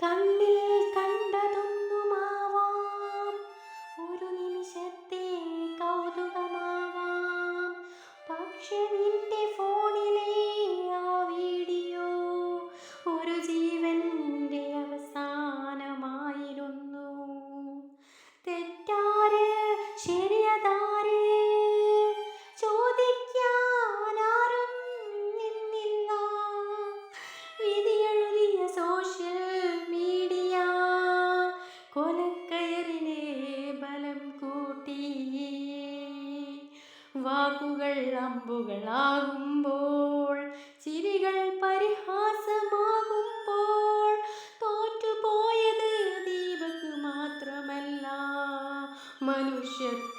കണ്ണിൽ കണ്ടതൊന്നുമാവാം, ഒരു നിമിഷത്തെ കൗതുകമാവാം. പക്ഷെ നിന്റെ ഫോണിലെ ആ വീഡിയോ ഒരു ജീവന്റെ അവസാനമായിരുന്നു. തെറ്റാര് ശരിയതാര് ചോദിക്കാനാരും നിന്നില്ല. വിധിയെഴുതിയ സോഷ്യൽ മീഡിയ കൊലക്കയറിനെ ബലം കൂട്ടി. വാക്കുകൾ അമ്പുകളാകുമ്പോൾ, ചിരികൾ പരിഹാസമാകുമ്പോൾ, തോറ്റുപോയത് ദീപക് മാത്രമല്ല, മനുഷ്യത്വം